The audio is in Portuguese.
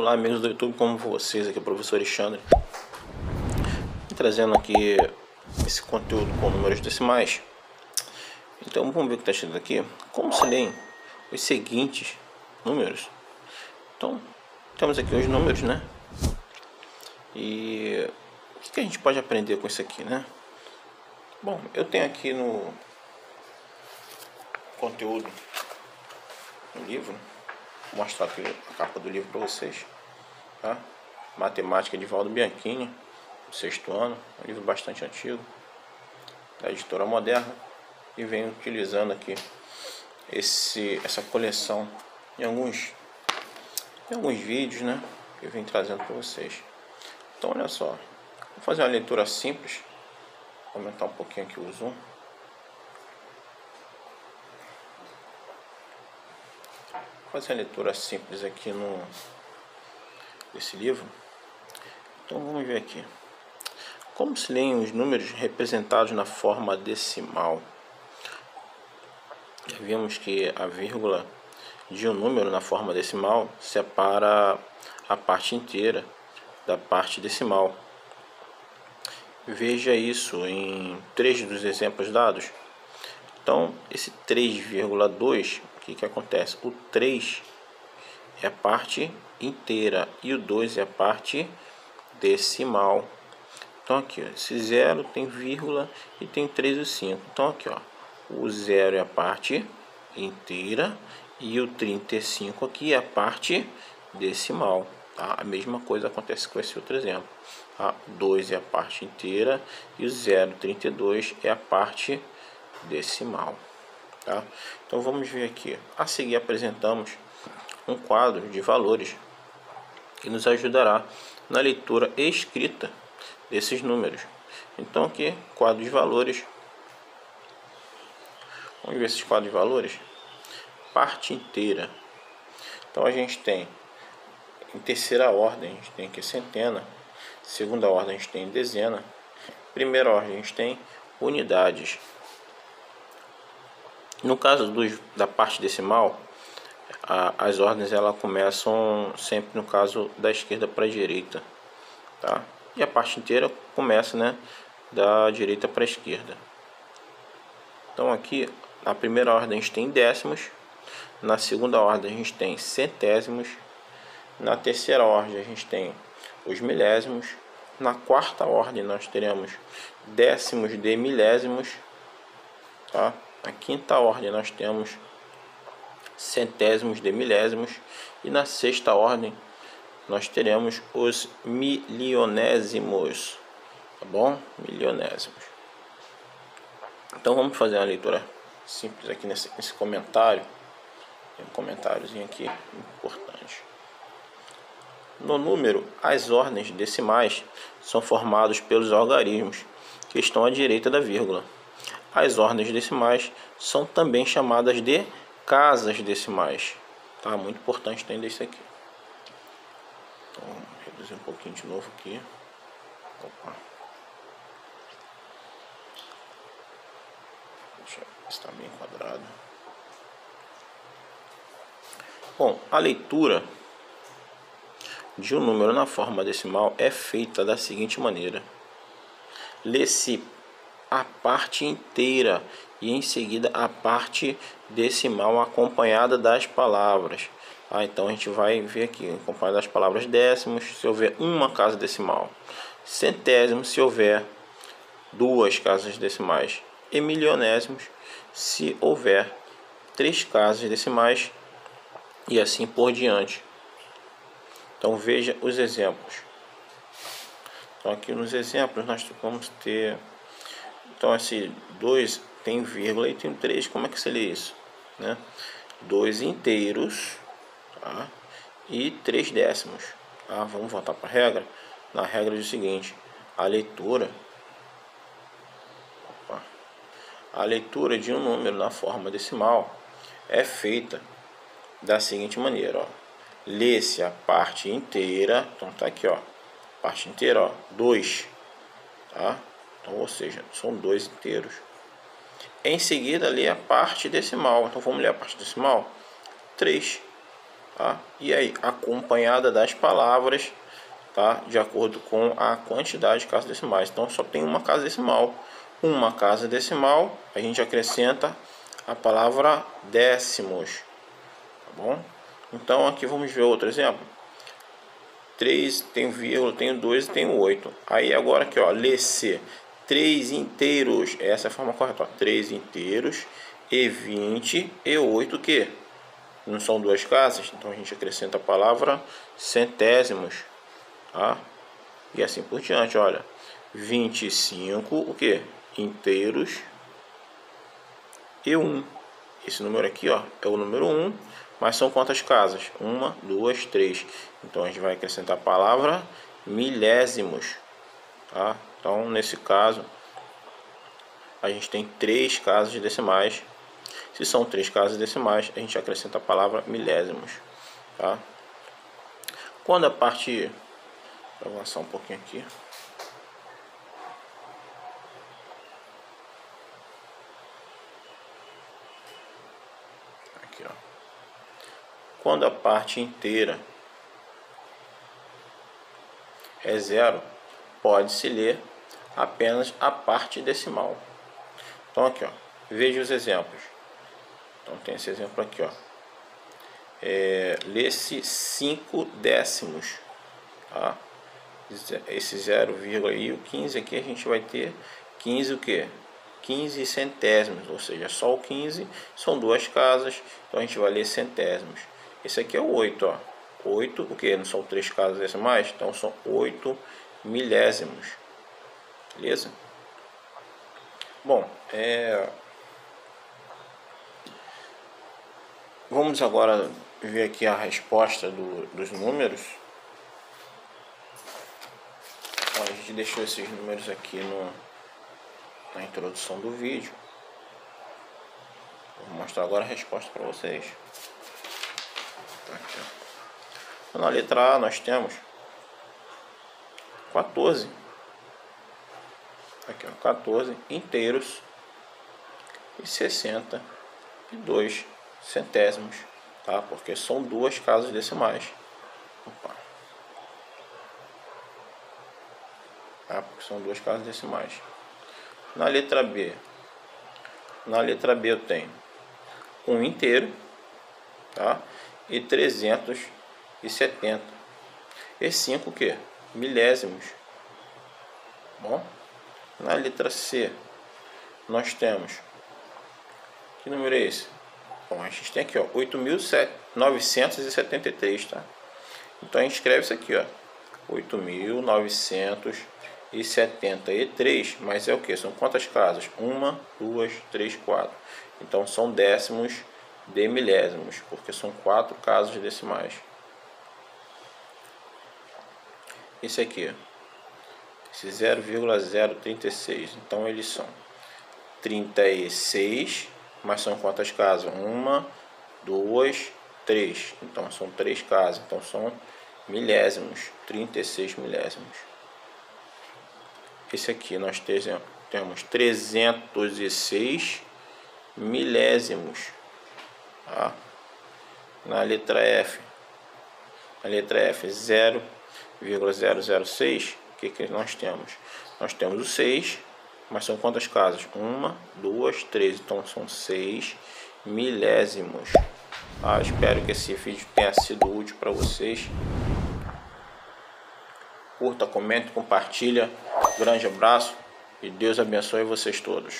Olá amigos do YouTube, como vocês? Aqui é o professor Alexandre, trazendo aqui esse conteúdo com números decimais. Então vamos ver o que está escrito aqui. Como se leem os seguintes números? Então temos aqui os números, né? E o que a gente pode aprender com isso aqui, né? Bom, eu tenho aqui no conteúdo no livro, vou mostrar aqui a capa do livro para vocês, tá? Matemática de Valdo Bianchini, do 6º ano, um livro bastante antigo, da editora Moderna, e venho utilizando aqui essa coleção em alguns vídeos, né, que eu venho trazendo para vocês. Então olha só, vou fazer uma leitura simples, vou aumentar um pouquinho aqui o zoom. Vou fazer a leitura simples aqui nesse livro. Então vamos ver aqui. Como se leem os números representados na forma decimal? Já vimos que a vírgula de um número na forma decimal separa a parte inteira da parte decimal. Veja isso em 3 dos exemplos dados. Então, esse 3,2, o que acontece? O 3 é a parte inteira e o 2 é a parte decimal. Então aqui, ó, esse 0 tem vírgula e tem 3 e 5. Então aqui, ó, o 0 é a parte inteira e o 35 aqui é a parte decimal. Tá? A mesma coisa acontece com esse outro exemplo. Tá? 2 é a parte inteira e o 0,32 é a parte decimal. Tá? Então vamos ver aqui. A seguir apresentamos um quadro de valores que nos ajudará na leitura escrita desses números. Então aqui, quadro de valores. Vamos ver esses quadros de valores. Parte inteira. Então a gente tem em terceira ordem, a gente tem aqui centena. Segunda ordem, a gente tem dezena. Primeira ordem, a gente tem unidades. No caso da parte decimal, as ordens elas começam sempre no caso da esquerda para a direita, tá? E a parte inteira começa, né, da direita para a esquerda. Então aqui na primeira ordem a gente tem décimos, na segunda ordem a gente tem centésimos, na terceira ordem a gente tem os milésimos, na quarta ordem nós teremos décimos de milésimos, tá? Na quinta ordem nós temos centésimos de milésimos e na sexta ordem nós teremos os milionésimos, tá bom? Milionésimos. Então vamos fazer uma leitura simples aqui nesse comentário. Tem um comentáriozinho aqui importante. No número, as ordens decimais são formadas pelos algarismos que estão à direita da vírgula. As ordens decimais são também chamadas de casas decimais. Tá? Muito importante entender isso aqui. Então, vou reduzir um pouquinho de novo aqui. Opa. Deixa eu ver se está bem enquadrado. Bom, a leitura de um número na forma decimal é feita da seguinte maneira. Lê-se a parte inteira e em seguida a parte decimal acompanhada das palavras. Então a gente vai ver aqui, acompanhado das palavras décimos, se houver uma casa decimal, centésimos, se houver 2 casas decimais, e milionésimos, se houver 3 casas decimais, e assim por diante. Então veja os exemplos. Então aqui nos exemplos nós vamos ter, então esse 2 tem vírgula e tem 3, como é que se lê isso, né? 2 inteiros, tá? E 3 décimos, tá? Vamos voltar para a regra. Na regra diz o seguinte: a leitura de um número na forma decimal é feita da seguinte maneira, ó. Lê-se a parte inteira, então tá aqui, ó, parte inteira, ó, 2, tá? Então, ou seja, são 2 inteiros. Em seguida, lê a parte decimal. Então, vamos ler a parte decimal. 3. tá? E aí, acompanhada das palavras, tá? De acordo com a quantidade de casas decimais. Então só tem uma casa decimal. Uma casa decimal, a gente acrescenta a palavra décimos, tá bom? Então aqui vamos ver outro exemplo. 3 tem vírgula, tem 2 e tem 8. Aí agora aqui, ó, lê-se 3 inteiros. Essa é a forma correta, ó. 3 inteiros e 20 e 8 que não são duas casas, então a gente acrescenta a palavra centésimos, tá? E assim por diante, olha. 25 o que? Inteiros e 1. Esse número aqui, ó, é o número 1, mas são quantas casas? 1, 2, 3. Então a gente vai acrescentar a palavra milésimos, tá? Então nesse caso a gente tem 3 casas decimais. Se são 3 casas decimais, a gente acrescenta a palavra milésimos, tá? Quando a parte... Vou avançar um pouquinho aqui. Aqui, ó. Quando a parte inteira é 0, pode-se ler apenas a parte decimal. Então aqui, ó, veja os exemplos. Então tem esse exemplo aqui, ó. Lê-se 5 décimos, tá? Esse 0, e o 15 aqui a gente vai ter 15 o que? 15 centésimos, ou seja, só o 15 são duas casas, então a gente vai ler centésimos. Esse aqui é o 8, ó. 8 o que? Não são 3 casas decimais, então são 8 milésimos. Beleza? Bom, vamos agora ver aqui a resposta dos números. Então, a gente deixou esses números aqui na introdução do vídeo. Vou mostrar agora a resposta para vocês. Aqui, ó. Na letra A nós temos 14. Aqui, ó, 14 inteiros e 62 centésimos, tá? Porque são duas casas decimais. Opa. Tá? Porque são duas casas decimais. Na letra B eu tenho 1 inteiro, tá? E 370. E 5 o que? Milésimos. Bom, na letra C nós temos, que número é esse? Bom, a gente tem aqui, ó, 8.973, tá? Então a gente escreve isso aqui, ó, 8.973, mas é o que? São quantas casas? 1, 2, 3, 4. Então são décimos de milésimos, porque são 4 casas decimais. Esse aqui, esse 0,036, então eles são 36, mas são quantas casas? 1, 2, 3. Então são 3 casas, então são milésimos, 36 milésimos. Esse aqui nós temos 306 milésimos, tá? Na letra F, 0,006, o que nós temos? Nós temos o 6, mas são quantas casas? 1, 2, 3, então são 6 milésimos. Espero que esse vídeo tenha sido útil para vocês. Curta, comente, compartilha. Grande abraço e Deus abençoe vocês todos.